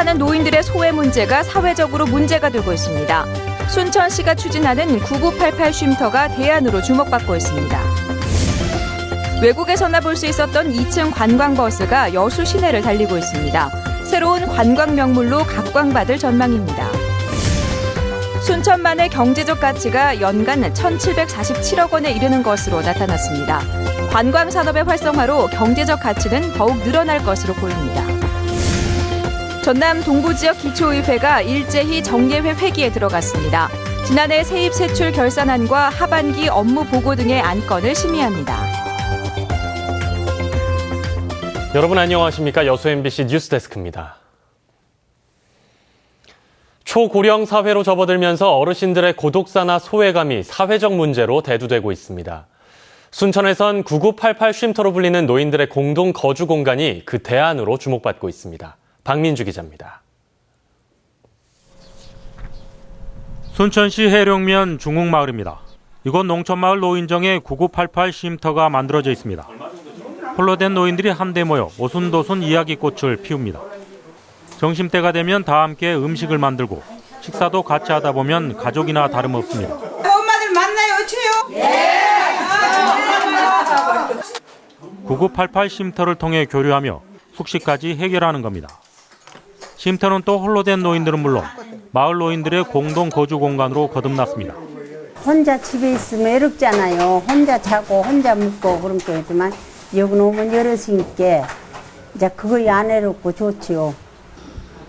사는 노인들의 소외 문제가 사회적으로 문제가 되고 있습니다. 순천시가 추진하는 9988 쉼터가 대안으로 주목받고 있습니다. 외국에서나 볼 수 있었던 2층 관광버스가 여수 시내를 달리고 있습니다. 새로운 관광 명물로 각광받을 전망입니다. 순천만의 경제적 가치가 연간 1,747억 원에 이르는 것으로 나타났습니다. 관광산업의 활성화로 경제적 가치는 더욱 늘어날 것으로 보입니다. 전남 동부지역 기초의회가 일제히 정례회 회기에 들어갔습니다. 지난해 세입 세출 결산안과 하반기 업무 보고 등의 안건을 심의합니다. 여러분 안녕하십니까? 여수 MBC 뉴스데스크입니다. 초고령 사회로 접어들면서 어르신들의 고독사나 소외감이 사회적 문제로 대두되고 있습니다. 순천에선 9988 쉼터로 불리는 노인들의 공동 거주 공간이 그 대안으로 주목받고 있습니다. 박민주 기자입니다. 순천시 해룡면 중흥마을입니다. 이곳 농촌마을 노인정에 9988 쉼터가 만들어져 있습니다. 홀로 된 노인들이 한데 모여 오순도순 이야기꽃을 피웁니다. 점심때가 되면 다 함께 음식을 만들고 식사도 같이 하다 보면 가족이나 다름없습니다. 엄마들 만나요, 어째요? 예! 9988 쉼터를 통해 교류하며 숙식까지 해결하는 겁니다. 쉼터는 또 홀로 된 노인들은 물론 마을 노인들의 공동 거주 공간으로 거듭났습니다. 혼자 집에 있으면 외롭잖아요. 혼자 자고 혼자 묵고 그런 거지만 여기 오면 여럿이 있게 이제 그거 안 외롭고 좋지요.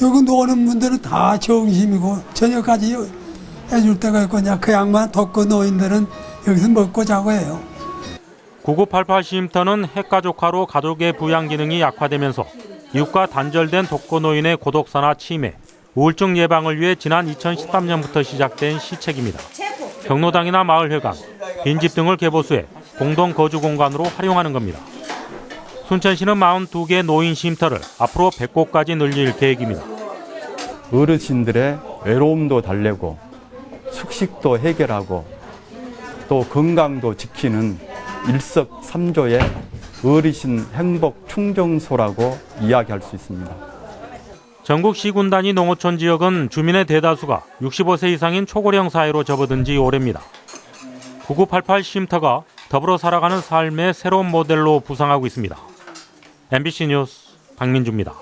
여기 노는 분들은 다 정심이고 저녁까지 해줄 때가 있고 그냥 그 양만 덮고 노인들은 여기서 먹고 자고 해요. 9988 쉼터는 핵가족화로 가족의 부양 기능이 약화되면서 이웃과 단절된 독거노인의 고독사나 치매, 우울증 예방을 위해 지난 2013년부터 시작된 시책입니다. 경로당이나 마을회관, 빈집 등을 개보수해 공동 거주 공간으로 활용하는 겁니다. 순천시는 42개 노인 쉼터를 앞으로 100곳까지 늘릴 계획입니다. 어르신들의 외로움도 달래고 숙식도 해결하고 또 건강도 지키는 일석삼조의 어르신 행복 충정소라고 이야기할 수 있습니다. 전국 시군 단위 농어촌 지역은 주민의 대다수가 65세 이상인 초고령 사회로 접어든 지 오래입니다. 9988 쉼터가 더불어 살아가는 삶의 새로운 모델로 부상하고 있습니다. MBC 뉴스 박민주입니다.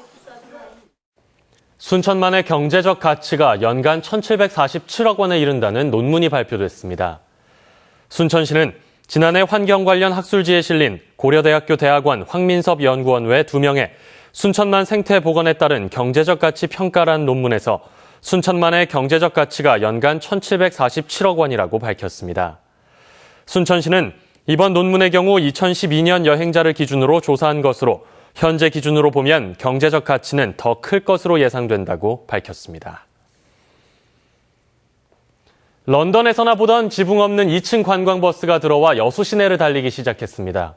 순천만의 경제적 가치가 연간 1,747억 원에 이른다는 논문이 발표됐습니다. 순천시는 지난해 환경 관련 학술지에 실린 고려대학교 대학원 황민섭 연구원 외 2명의 순천만 생태 복원에 따른 경제적 가치 평가란 논문에서 순천만의 경제적 가치가 연간 1,747억 원이라고 밝혔습니다. 순천시는 이번 논문의 경우 2012년 여행자를 기준으로 조사한 것으로 현재 기준으로 보면 경제적 가치는 더 클 것으로 예상된다고 밝혔습니다. 런던에서나 보던 지붕 없는 2층 관광버스가 들어와 여수 시내를 달리기 시작했습니다.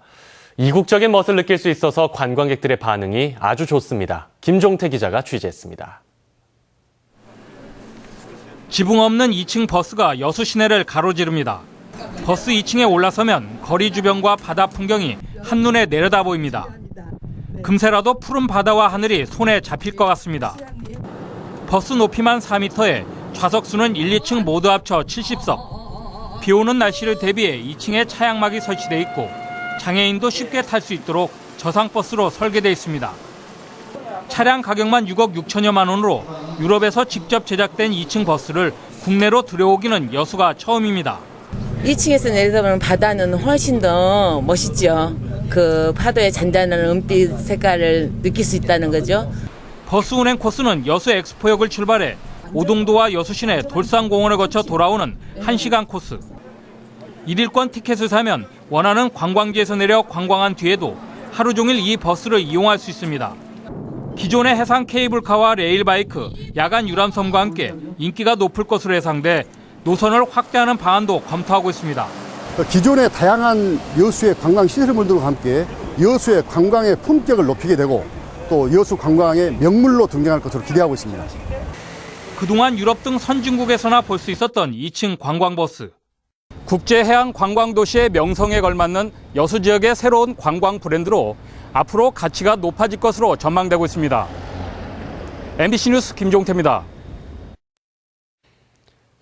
이국적인 멋을 느낄 수 있어서 관광객들의 반응이 아주 좋습니다. 김종태 기자가 취재했습니다. 지붕 없는 2층 버스가 여수 시내를 가로지릅니다. 버스 2층에 올라서면 거리 주변과 바다 풍경이 한눈에 내려다 보입니다. 금세라도 푸른 바다와 하늘이 손에 잡힐 것 같습니다. 버스 높이만 4m에 좌석수는 1, 2층 모두 합쳐 70석. 비 오는 날씨를 대비해 2층에 차양막이 설치돼 있고 장애인도 쉽게 탈 수 있도록 저상버스로 설계돼 있습니다. 차량 가격만 6억 6천여만 원으로 유럽에서 직접 제작된 2층 버스를 국내로 들여오기는 여수가 처음입니다. 2층에서 내려다보면 바다는 훨씬 더 멋있죠. 그 파도의 잔잔한 은빛 색깔을 느낄 수 있다는 거죠. 버스 운행 코스는 여수 엑스포역을 출발해 오동도와 여수 시내 돌산공원을 거쳐 돌아오는 1시간 코스. 1일권 티켓을 사면 원하는 관광지에서 내려 관광한 뒤에도 하루 종일 이 버스를 이용할 수 있습니다. 기존의 해상 케이블카와 레일바이크, 야간 유람선과 함께 인기가 높을 것으로 예상돼 노선을 확대하는 방안도 검토하고 있습니다. 기존의 다양한 여수의 관광 시설물들과 함께 여수의 관광의 품격을 높이게 되고 또 여수 관광의 명물로 등장할 것으로 기대하고 있습니다. 그동안 유럽 등 선진국에서나 볼 수 있었던 2층 관광버스. 국제해양관광도시의 명성에 걸맞는 여수 지역의 새로운 관광 브랜드로 앞으로 가치가 높아질 것으로 전망되고 있습니다. MBC 뉴스 김종태입니다.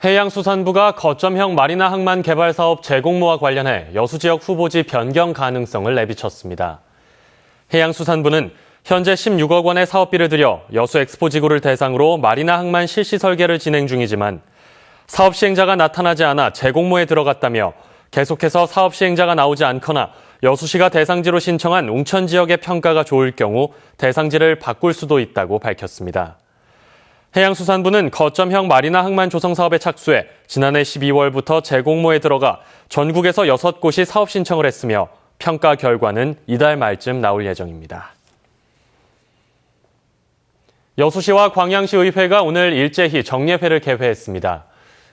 해양수산부가 거점형 마리나 항만 개발 사업 재공모와 관련해 여수 지역 후보지 변경 가능성을 내비쳤습니다. 해양수산부는 현재 16억 원의 사업비를 들여 여수 엑스포지구를 대상으로 마리나 항만 실시 설계를 진행 중이지만 사업 시행자가 나타나지 않아 재공모에 들어갔다며 계속해서 사업 시행자가 나오지 않거나 여수시가 대상지로 신청한 웅천 지역의 평가가 좋을 경우 대상지를 바꿀 수도 있다고 밝혔습니다. 해양수산부는 거점형 마리나 항만 조성 사업에 착수해 지난해 12월부터 재공모에 들어가 전국에서 6곳이 사업 신청을 했으며 평가 결과는 이달 말쯤 나올 예정입니다. 여수시와 광양시의회가 오늘 일제히 정례회를 개회했습니다.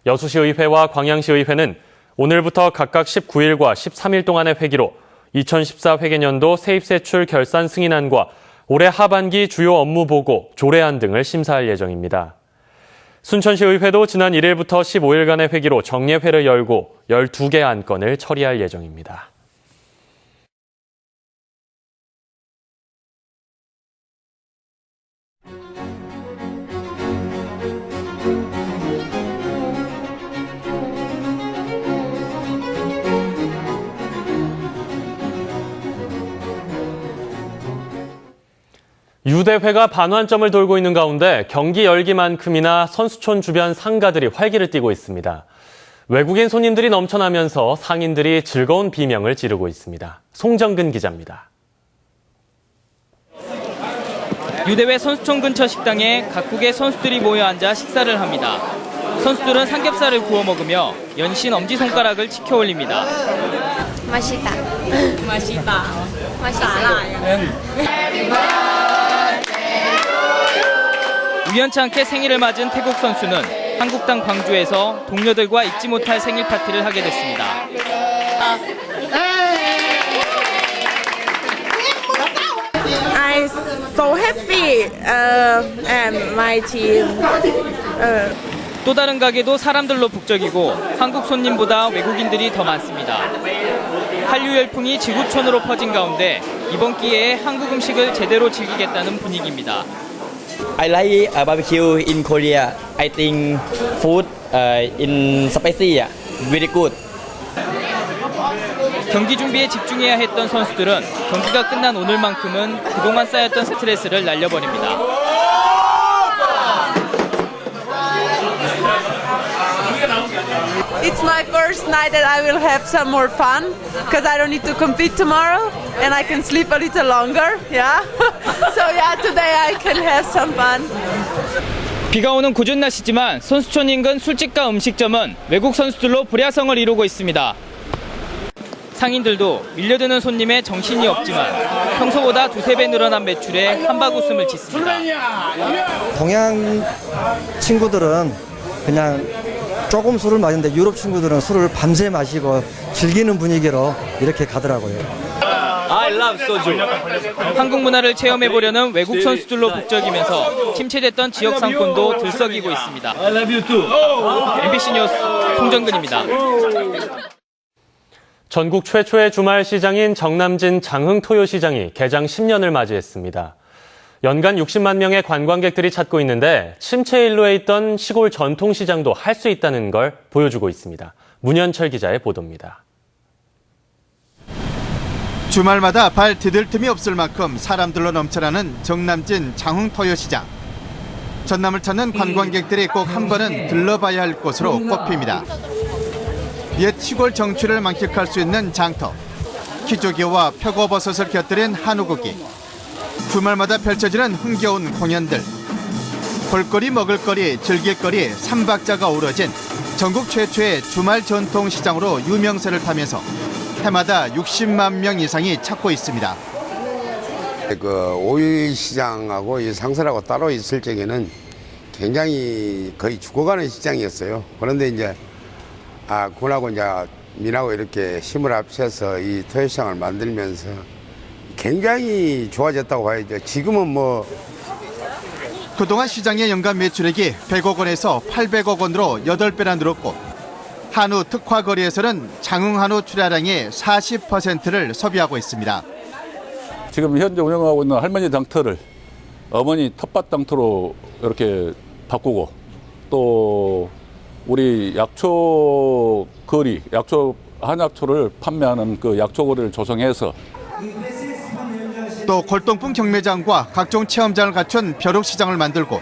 여수시의회와 광양시의회는 오늘부터 각각 19일과 13일 동안의 회기로 2014 회계년도 세입세출 결산 승인안과 올해 하반기 주요 업무 보고, 조례안 등을 심사할 예정입니다. 순천시의회도 지난 1일부터 15일간의 회기로 정례회를 열고 12개 안건을 처리할 예정입니다. 유대회가 반환점을 돌고 있는 가운데 경기 열기만큼이나 선수촌 주변 상가들이 활기를 띠고 있습니다. 외국인 손님들이 넘쳐나면서 상인들이 즐거운 비명을 지르고 있습니다. 송정근 기자입니다. 유대회 선수촌 근처 식당에 각국의 선수들이 모여 앉아 식사를 합니다. 선수들은 삼겹살을 구워 먹으며 연신 엄지손가락을 치켜 올립니다. 맛있다. 맛있다. 맛있어요. 우연치 않게 생일을 맞은 태국 선수는 한국당 광주에서 동료들과 잊지 못할 생일 파티를 하게 됐습니다. I'm so happy and my team. 또 다른 가게도 사람들로 북적이고 한국 손님보다 외국인들이 더 많습니다. 한류 열풍이 지구촌으로 퍼진 가운데 이번 기회에 한국 음식을 제대로 즐기겠다는 분위기입니다. I like barbecue in Korea. I think food in spicy very good. 경기 준비에 집중해야 했던 선수들은 경기가 끝난 오늘만큼은 그동안 쌓였던 스트레스를 날려버립니다. It's my first night that I will have some more fun because I don't need to compete tomorrow and I can sleep a little longer. Yeah. So yeah, today I can have some fun. 비가 오는 궂은 날씨지만 선수촌 인근 술집과 음식점은 외국 선수들로 불야성을 이루고 있습니다. 상인들도 밀려드는 손님에 정신이 없지만 평소보다 2~3배 늘어난 매출에 한바구음을 짓습니다. 동양 친구들은 그냥 조금 술을 마시는데 유럽 친구들은 술을 밤새 마시고 즐기는 분위기로 이렇게 가더라고요. I love soju. 한국 문화를 체험해보려는 외국 선수들로 북적이면서 침체됐던 지역 상권도 들썩이고 있습니다. I love you too. MBC 뉴스 송정근입니다. 전국 최초의 주말 시장인 정남진 장흥토요시장이 개장 10년을 맞이했습니다. 연간 60만 명의 관광객들이 찾고 있는데 침체 일로에 있던 시골 전통시장도 할 수 있다는 걸 보여주고 있습니다. 문현철 기자의 보도입니다. 주말마다 발 디딜 틈이 없을 만큼 사람들로 넘쳐나는 정남진 장흥토요시장. 전남을 찾는 관광객들이 꼭 한 번은 들러봐야 할 곳으로 꼽힙니다. 옛 시골 정취를 만끽할 수 있는 장터, 키조개와 표고버섯을 곁들인 한우고기, 주말마다 펼쳐지는 흥겨운 공연들, 볼거리, 먹을거리, 즐길거리 3박자가 어우러진 전국 최초의 주말 전통시장으로 유명세를 타면서 해마다 60만 명 이상이 찾고 있습니다. 그 오일 시장하고 이 상설하고 따로 있을 적에는 굉장히 거의 죽어가는 시장이었어요. 그런데 이제 군하고 이제 민하고 이렇게 힘을 합쳐서 이 토요시장을 만들면서 굉장히 좋아졌다고 봐야죠. 지금은 뭐 그동안 시장의 연간 매출액이 100억 원에서 800억 원으로 8배나 늘었고 한우 특화거리에서는 장흥한우 출하량의 40%를 소비하고 있습니다. 지금 현재 운영하고 있는 할머니 장터를 어머니 텃밭 땅터로 이렇게 바꾸고 또 우리 약초 거리, 한약초를 판매하는 그 약초 거리를 조성해서 또 골동품 경매장과 각종 체험장을 갖춘 벼룩시장을 만들고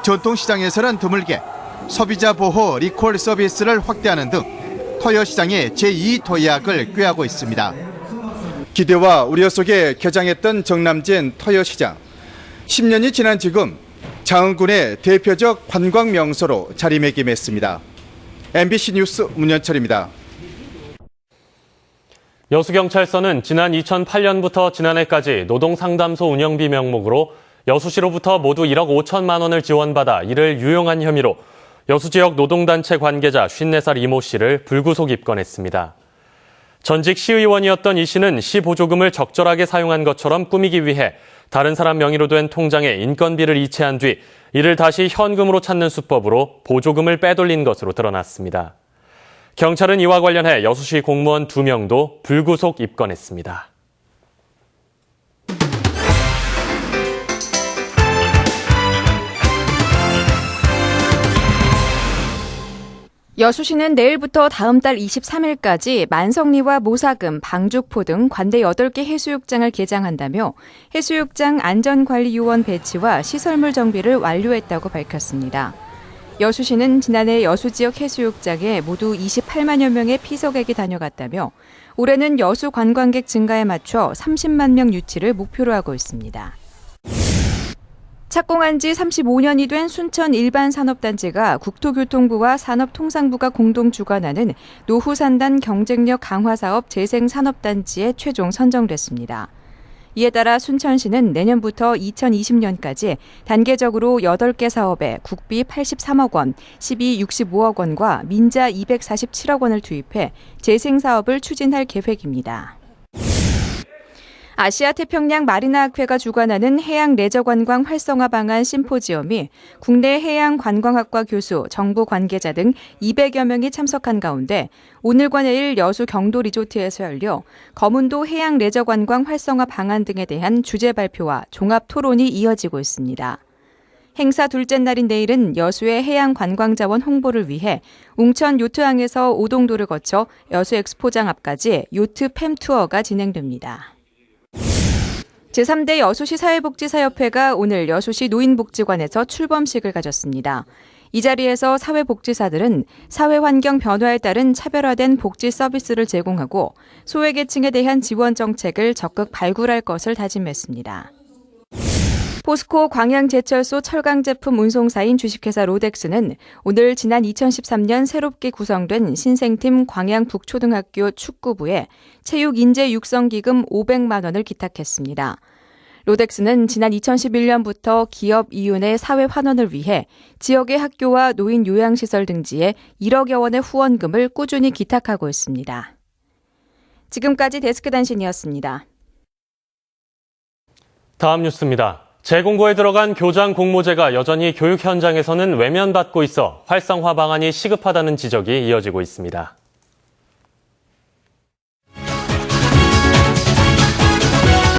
전통시장에서는 드물게 소비자 보호 리콜 서비스를 확대하는 등 토요시장의 제2 도약을 꾀하고 있습니다. 기대와 우려 속에 개장했던 정남진 토요시장. 10년이 지난 지금 장흥군의 대표적 관광 명소로 자리매김했습니다. MBC 뉴스 문현철입니다. 여수경찰서는 지난 2008년부터 지난해까지 노동상담소 운영비 명목으로 여수시로부터 모두 1억 5천만 원을 지원받아 이를 유용한 혐의로 여수 지역 노동단체 관계자 54살 이모 씨를 불구속 입건했습니다. 전직 시의원이었던 이 씨는 시 보조금을 적절하게 사용한 것처럼 꾸미기 위해 다른 사람 명의로 된 통장에 인건비를 이체한 뒤 이를 다시 현금으로 찾는 수법으로 보조금을 빼돌린 것으로 드러났습니다. 경찰은 이와 관련해 여수시 공무원 2명도 불구속 입건했습니다. 여수시는 내일부터 다음 달 23일까지 만석리와 모사금, 방죽포 등 관대 8개 해수욕장을 개장한다며 해수욕장 안전관리요원 배치와 시설물 정비를 완료했다고 밝혔습니다. 여수시는 지난해 여수 지역 해수욕장에 모두 28만여 명의 피서객이 다녀갔다며 올해는 여수 관광객 증가에 맞춰 30만 명 유치를 목표로 하고 있습니다. 착공한 지 35년이 된 순천 일반산업단지가 국토교통부와 산업통상부가 공동 주관하는 노후산단 경쟁력 강화사업 재생산업단지에 최종 선정됐습니다. 이에 따라 순천시는 내년부터 2020년까지 단계적으로 8개 사업에 국비 83억 원, 시비 65억 원과 민자 247억 원을 투입해 재생사업을 추진할 계획입니다. 아시아 태평양 마리나학회가 주관하는 해양 레저관광 활성화 방안 심포지엄이 국내 해양관광학과 교수, 정부 관계자 등 200여 명이 참석한 가운데 오늘과 내일 여수 경도 리조트에서 열려 거문도 해양 레저관광 활성화 방안 등에 대한 주제 발표와 종합 토론이 이어지고 있습니다. 행사 둘째 날인 내일은 여수의 해양관광자원 홍보를 위해 웅천 요트항에서 오동도를 거쳐 여수 엑스포장 앞까지 요트 팸 투어가 진행됩니다. 제3대 여수시 사회복지사협회가 오늘 여수시 노인복지관에서 출범식을 가졌습니다. 이 자리에서 사회복지사들은 사회환경 변화에 따른 차별화된 복지 서비스를 제공하고 소외계층에 대한 지원 정책을 적극 발굴할 것을 다짐했습니다. 포스코 광양제철소 철강제품 운송사인 주식회사 로덱스는 오늘 지난 2013년 새롭게 구성된 신생팀 광양북초등학교 축구부에 체육인재 육성기금 500만 원을 기탁했습니다. 로덱스는 지난 2011년부터 기업 이윤의 사회 환원을 위해 지역의 학교와 노인 요양시설 등지에 1억여 원의 후원금을 꾸준히 기탁하고 있습니다. 지금까지 데스크 단신이었습니다. 다음 뉴스입니다. 재공고에 들어간 교장 공모제가 여전히 교육 현장에서는 외면받고 있어 활성화 방안이 시급하다는 지적이 이어지고 있습니다.